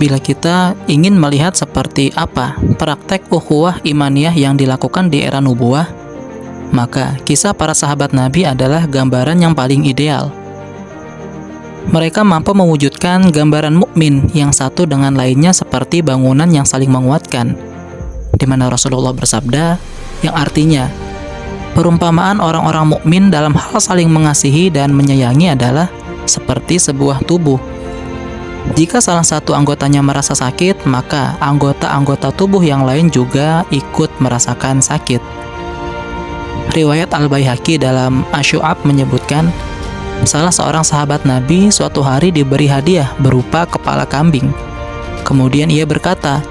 Bila kita ingin melihat seperti apa praktek ukhuwah imaniyah yang dilakukan di era nubuwah, maka kisah para sahabat Nabi adalah gambaran yang paling ideal. Mereka mampu mewujudkan gambaran mukmin yang satu dengan lainnya seperti bangunan yang saling menguatkan, di mana Rasulullah bersabda, yang artinya perumpamaan orang-orang mukmin dalam hal saling mengasihi dan menyayangi adalah seperti sebuah tubuh. Jika salah satu anggotanya merasa sakit, maka anggota-anggota tubuh yang lain juga ikut merasakan sakit. Riwayat Al-Baihaqi dalam Asy-Syu'ab menyebutkan, salah seorang sahabat Nabi suatu hari diberi hadiah berupa kepala kambing. Kemudian ia berkata,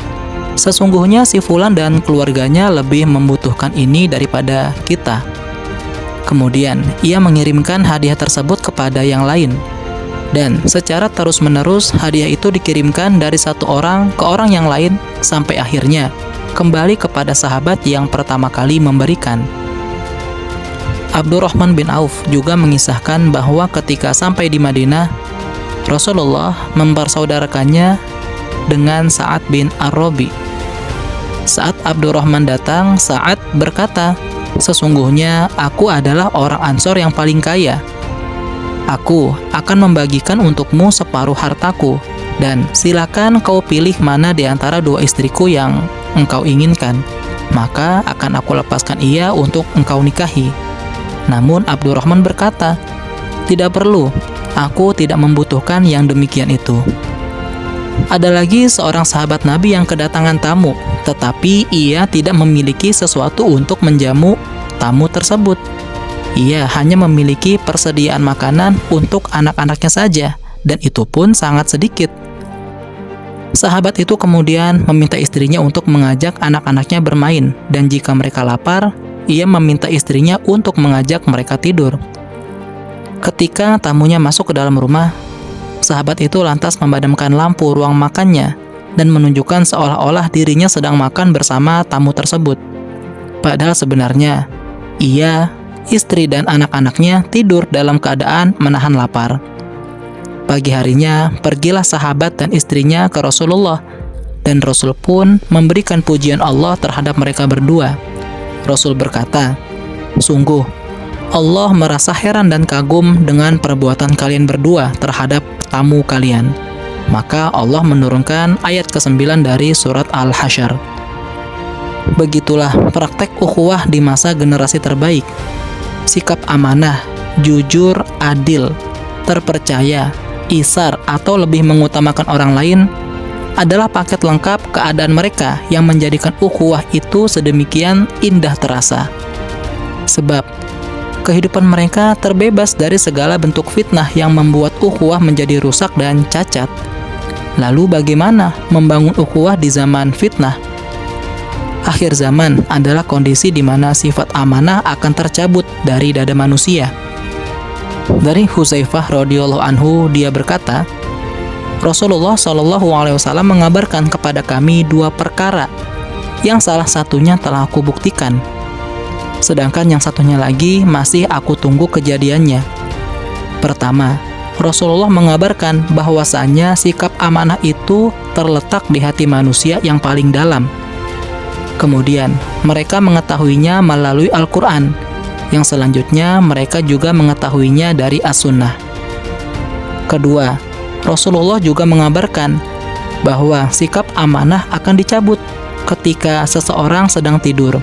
sesungguhnya si fulan dan keluarganya lebih membutuhkan ini daripada kita. Kemudian ia mengirimkan hadiah tersebut kepada yang lain. Dan secara terus-menerus hadiah itu dikirimkan dari satu orang ke orang yang lain sampai akhirnya kembali kepada sahabat yang pertama kali memberikan. Abdurrahman bin Auf juga mengisahkan bahwa ketika sampai di Madinah, Rasulullah mempersaudarakannya dengan Sa'ad bin Ar-Rabi. Saat Abdurrahman datang, Sa'ad berkata, sesungguhnya aku adalah orang Ansor yang paling kaya. Aku akan membagikan untukmu separuh hartaku, dan silakan kau pilih mana di antara dua istriku yang engkau inginkan, maka akan aku lepaskan ia untuk engkau nikahi. Namun Abdurrahman berkata, tidak perlu, aku tidak membutuhkan yang demikian itu. Ada lagi seorang sahabat Nabi yang kedatangan tamu, tetapi ia tidak memiliki sesuatu untuk menjamu tamu tersebut. Ia hanya memiliki persediaan makanan untuk anak-anaknya saja, dan itu pun sangat sedikit. Sahabat itu kemudian meminta istrinya untuk mengajak anak-anaknya bermain, dan jika mereka lapar, ia meminta istrinya untuk mengajak mereka tidur. Ketika tamunya masuk ke dalam rumah, sahabat itu lantas memadamkan lampu ruang makannya dan menunjukkan seolah-olah dirinya sedang makan bersama tamu tersebut. Padahal sebenarnya, ia, istri dan anak-anaknya tidur dalam keadaan menahan lapar. Pagi harinya, pergilah sahabat dan istrinya ke Rasulullah, dan Rasul pun memberikan pujian Allah terhadap mereka berdua. Rasul berkata, sungguh, Allah merasa heran dan kagum dengan perbuatan kalian berdua terhadap tamu kalian. Maka Allah menurunkan ayat ke-9 dari surat Al-Hasyr. Begitulah praktek ukhuwah di masa generasi terbaik. Sikap amanah, jujur, adil, terpercaya, isar atau lebih mengutamakan orang lain adalah paket lengkap keadaan mereka yang menjadikan ukhuwah itu sedemikian indah terasa. Sebab kehidupan mereka terbebas dari segala bentuk fitnah yang membuat ukhuwah menjadi rusak dan cacat. Lalu bagaimana membangun ukhuwah di zaman fitnah? Akhir zaman adalah kondisi di mana sifat amanah akan tercabut dari dada manusia. Dari Hudzaifah radhiyallahu anhu, dia berkata, Rasulullah SAW mengabarkan kepada kami dua perkara, yang salah satunya telah aku buktikan, sedangkan yang satunya lagi masih aku tunggu kejadiannya. Pertama, Rasulullah mengabarkan bahwasanya sikap amanah itu terletak di hati manusia yang paling dalam. Kemudian, mereka mengetahuinya melalui Al-Quran, yang selanjutnya mereka juga mengetahuinya dari As-Sunnah. Kedua, Rasulullah juga mengabarkan bahwa sikap amanah akan dicabut ketika seseorang sedang tidur.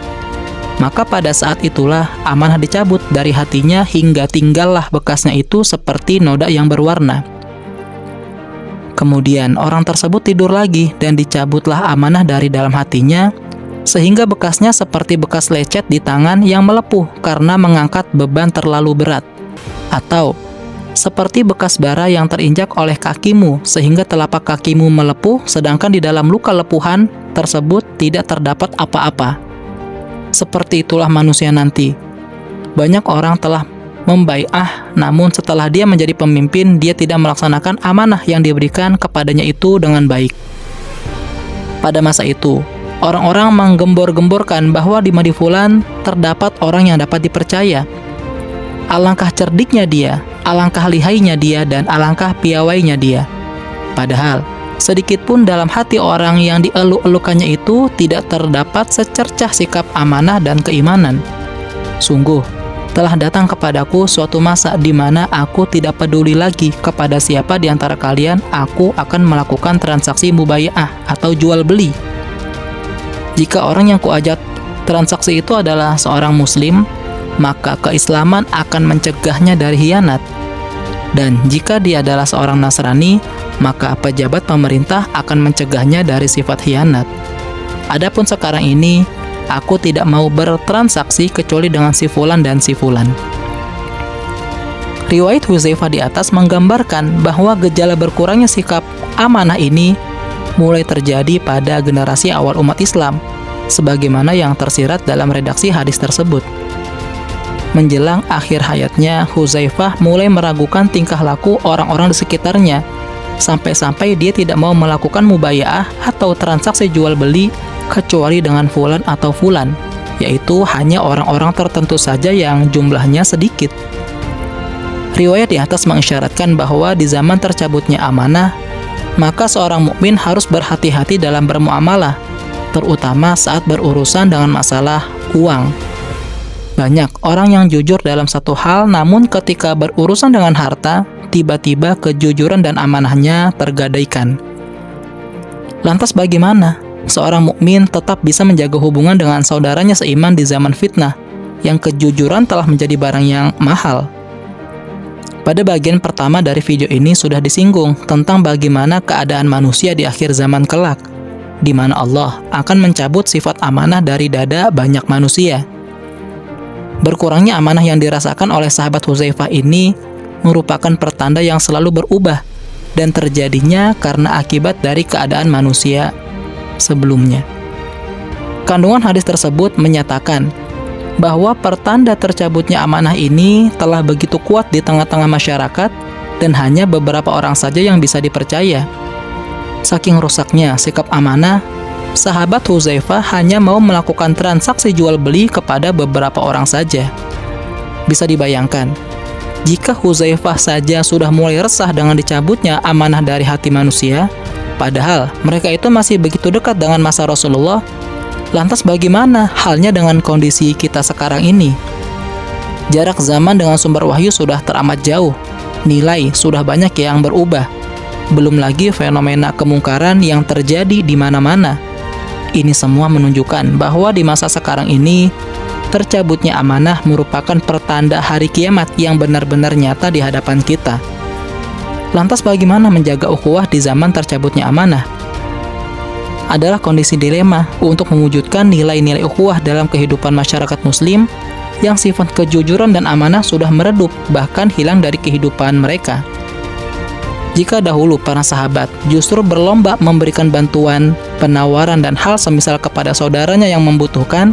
Maka pada saat itulah amanah dicabut dari hatinya hingga tinggallah bekasnya itu seperti noda yang berwarna. Kemudian orang tersebut tidur lagi dan dicabutlah amanah dari dalam hatinya sehingga bekasnya seperti bekas lecet di tangan yang melepuh karena mengangkat beban terlalu berat, atau seperti bekas bara yang terinjak oleh kakimu sehingga telapak kakimu melepuh sedangkan di dalam luka lepuhan tersebut tidak terdapat apa-apa. Seperti itulah manusia nanti. Banyak orang telah membai'ah, namun setelah dia menjadi pemimpin, dia tidak melaksanakan amanah yang diberikan kepadanya itu dengan baik. Pada masa itu, orang-orang menggembor-gemborkan bahwa di Madi Fulan terdapat orang yang dapat dipercaya. Alangkah cerdiknya dia, alangkah lihainya dia, dan alangkah piawainya dia. Padahal, sedikit pun dalam hati orang yang dieluk-elukannya itu tidak terdapat secercah sikap amanah dan keimanan. Sungguh, telah datang kepadaku suatu masa di mana aku tidak peduli lagi kepada siapa di antara kalian, aku akan melakukan transaksi mubayaah atau jual beli. Jika orang yang kuajak transaksi itu adalah seorang muslim, maka keislaman akan mencegahnya dari khianat. Dan jika dia adalah seorang Nasrani, maka pejabat pemerintah akan mencegahnya dari sifat khianat. Adapun sekarang ini, aku tidak mau bertransaksi kecuali dengan si fulan dan si fulan. Riwayat Hudzaifah di atas menggambarkan bahwa gejala berkurangnya sikap amanah ini mulai terjadi pada generasi awal umat Islam, sebagaimana yang tersirat dalam redaksi hadis tersebut. Menjelang akhir hayatnya, Hudzaifah mulai meragukan tingkah laku orang-orang di sekitarnya, sampai-sampai dia tidak mau melakukan mubayaah atau transaksi jual beli kecuali dengan fulan atau fulan, yaitu hanya orang-orang tertentu saja yang jumlahnya sedikit. Riwayat di atas mengisyaratkan bahwa di zaman tercabutnya amanah, maka seorang mukmin harus berhati-hati dalam bermuamalah, terutama saat berurusan dengan masalah uang. Banyak orang yang jujur dalam satu hal, namun ketika berurusan dengan harta, tiba-tiba kejujuran dan amanahnya tergadaikan. Lantas bagaimana seorang mukmin tetap bisa menjaga hubungan dengan saudaranya seiman di zaman fitnah, yang kejujuran telah menjadi barang yang mahal? Pada bagian pertama dari video ini sudah disinggung tentang bagaimana keadaan manusia di akhir zaman kelak, di mana Allah akan mencabut sifat amanah dari dada banyak manusia. Berkurangnya amanah yang dirasakan oleh sahabat Hudzaifah ini merupakan pertanda yang selalu berubah dan terjadinya karena akibat dari keadaan manusia sebelumnya. Kandungan hadis tersebut menyatakan bahwa pertanda tercabutnya amanah ini telah begitu kuat di tengah-tengah masyarakat dan hanya beberapa orang saja yang bisa dipercaya. Saking rusaknya sikap amanah, sahabat Hudzaifah hanya mau melakukan transaksi jual beli kepada beberapa orang saja. Bisa dibayangkan, jika Hudzaifah saja sudah mulai resah dengan dicabutnya amanah dari hati manusia, padahal mereka itu masih begitu dekat dengan masa Rasulullah, lantas bagaimana halnya dengan kondisi kita sekarang ini? Jarak zaman dengan sumber wahyu sudah teramat jauh, nilai sudah banyak yang berubah, belum lagi fenomena kemungkaran yang terjadi di mana-mana. Ini semua menunjukkan bahwa di masa sekarang ini, tercabutnya amanah merupakan pertanda hari kiamat yang benar-benar nyata di hadapan kita. Lantas bagaimana menjaga ukhuwah di zaman tercabutnya amanah? Adalah kondisi dilema untuk mewujudkan nilai-nilai ukhuwah dalam kehidupan masyarakat muslim yang sifat kejujuran dan amanah sudah meredup, bahkan hilang dari kehidupan mereka. Jika dahulu para sahabat justru berlomba memberikan bantuan, penawaran, dan hal semisal kepada saudaranya yang membutuhkan,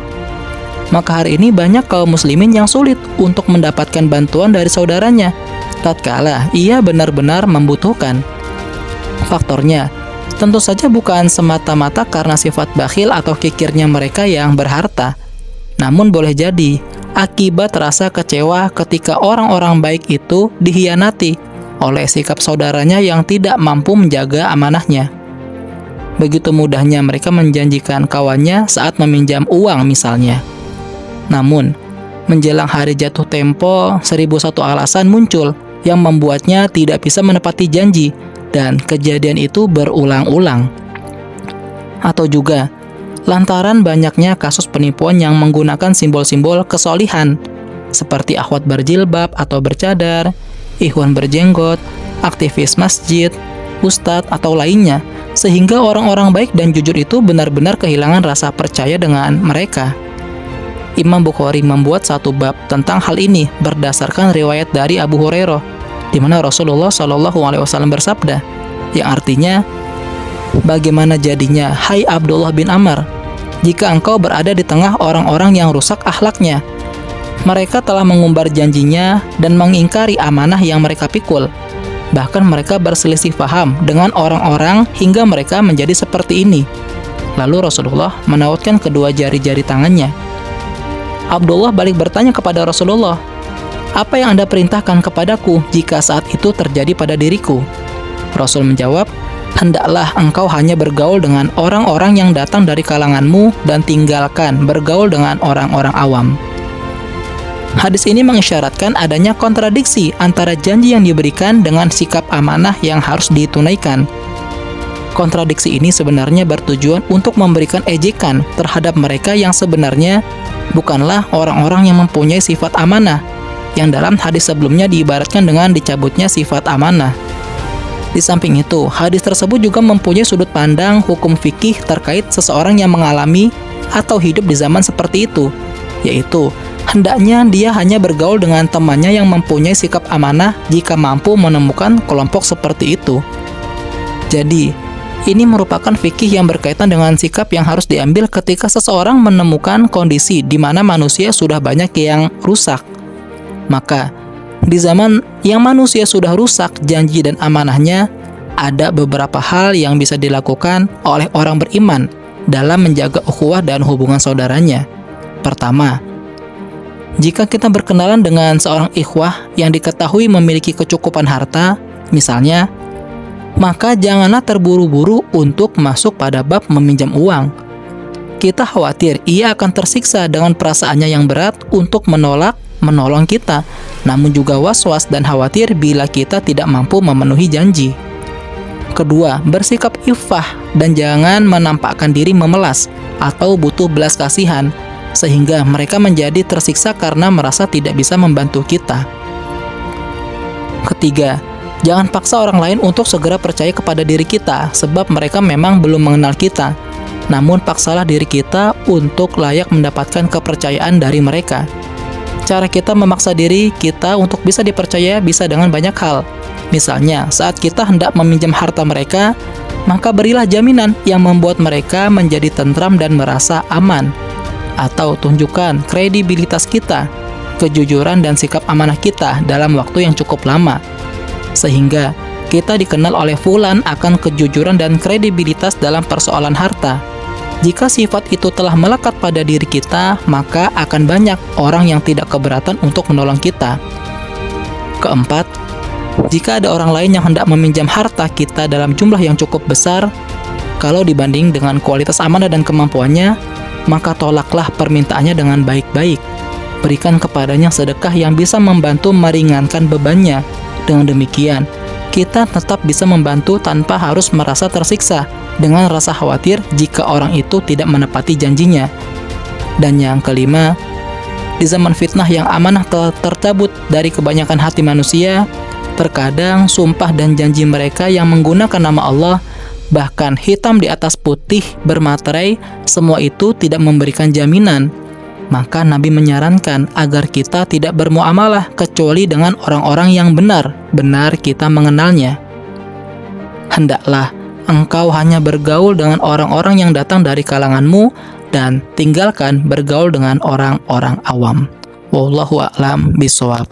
maka hari ini banyak kaum muslimin yang sulit untuk mendapatkan bantuan dari saudaranya tatkala ia benar-benar membutuhkan. Faktornya tentu saja bukan semata-mata karena sifat bakhil atau kikirnya mereka yang berharta, namun boleh jadi akibat rasa kecewa ketika orang-orang baik itu dikhianati oleh sikap saudaranya yang tidak mampu menjaga amanahnya. Begitu mudahnya mereka menjanjikan kawannya saat meminjam uang misalnya. Namun, menjelang hari jatuh tempo, 1001 alasan muncul yang membuatnya tidak bisa menepati janji, dan kejadian itu berulang-ulang. Atau juga, lantaran banyaknya kasus penipuan yang menggunakan simbol-simbol kesolihan, seperti akhwat berjilbab atau bercadar, ikhwan berjenggot, aktivis masjid, ustadz, atau lainnya, sehingga orang-orang baik dan jujur itu benar-benar kehilangan rasa percaya dengan mereka. Imam Bukhari membuat satu bab tentang hal ini berdasarkan riwayat dari Abu Hurairah, di mana Rasulullah SAW bersabda, yang artinya, bagaimana jadinya, hai Abdullah bin Amr, jika engkau berada di tengah orang-orang yang rusak akhlaknya? Mereka telah mengumbar janjinya dan mengingkari amanah yang mereka pikul. Bahkan mereka berselisih paham dengan orang-orang hingga mereka menjadi seperti ini. Lalu Rasulullah menautkan kedua jari-jari tangannya. Abdullah balik bertanya kepada Rasulullah, "Apa yang Anda perintahkan kepadaku jika saat itu terjadi pada diriku?" Rasul menjawab, hendaklah engkau hanya bergaul dengan orang-orang yang datang dari kalanganmu dan tinggalkan bergaul dengan orang-orang awam. Hadis ini mengisyaratkan adanya kontradiksi antara janji yang diberikan dengan sikap amanah yang harus ditunaikan. Kontradiksi ini sebenarnya bertujuan untuk memberikan ejekan terhadap mereka yang sebenarnya bukanlah orang-orang yang mempunyai sifat amanah, yang dalam hadis sebelumnya diibaratkan dengan dicabutnya sifat amanah. Di samping itu, hadis tersebut juga mempunyai sudut pandang hukum fikih terkait seseorang yang mengalami atau hidup di zaman seperti itu, yaitu hendaknya dia hanya bergaul dengan temannya yang mempunyai sikap amanah jika mampu menemukan kelompok seperti itu. Jadi, ini merupakan fikih yang berkaitan dengan sikap yang harus diambil ketika seseorang menemukan kondisi di mana manusia sudah banyak yang rusak. Maka, di zaman yang manusia sudah rusak janji dan amanahnya, ada beberapa hal yang bisa dilakukan oleh orang beriman dalam menjaga ukhuwah dan hubungan saudaranya. Pertama, jika kita berkenalan dengan seorang ikhwah yang diketahui memiliki kecukupan harta, misalnya, maka janganlah terburu-buru untuk masuk pada bab meminjam uang. Kita khawatir ia akan tersiksa dengan perasaannya yang berat untuk menolong kita, namun juga was-was dan khawatir bila kita tidak mampu memenuhi janji. Kedua, bersikap iffah dan jangan menampakkan diri memelas atau butuh belas kasihan, sehingga mereka menjadi tersiksa karena merasa tidak bisa membantu kita. Ketiga, jangan paksa orang lain untuk segera percaya kepada diri kita, sebab mereka memang belum mengenal kita. Namun paksalah diri kita untuk layak mendapatkan kepercayaan dari mereka. Cara kita memaksa diri kita untuk bisa dipercaya bisa dengan banyak hal. Misalnya, saat kita hendak meminjam harta mereka, maka berilah jaminan yang membuat mereka menjadi tentram dan merasa aman. Atau tunjukkan kredibilitas kita, kejujuran dan sikap amanah kita dalam waktu yang cukup lama, sehingga kita dikenal oleh fulan akan kejujuran dan kredibilitas dalam persoalan harta. Jika sifat itu telah melekat pada diri kita, maka akan banyak orang yang tidak keberatan untuk menolong kita. Keempat, jika ada orang lain yang hendak meminjam harta kita dalam jumlah yang cukup besar, kalau dibanding dengan kualitas amanah dan kemampuannya, maka tolaklah permintaannya dengan baik-baik. Berikan kepadanya sedekah yang bisa membantu meringankan bebannya. Dengan demikian, kita tetap bisa membantu tanpa harus merasa tersiksa dengan rasa khawatir jika orang itu tidak menepati janjinya. Dan yang kelima, di zaman fitnah yang amanah tercabut dari kebanyakan hati manusia, terkadang sumpah dan janji mereka yang menggunakan nama Allah, bahkan hitam di atas putih bermaterai, semua itu tidak memberikan jaminan. Maka Nabi menyarankan agar kita tidak bermuamalah kecuali dengan orang-orang yang benar-benar kita mengenalnya. Hendaklah engkau hanya bergaul dengan orang-orang yang datang dari kalanganmu dan tinggalkan bergaul dengan orang-orang awam. Wallahu a'lam bishawab.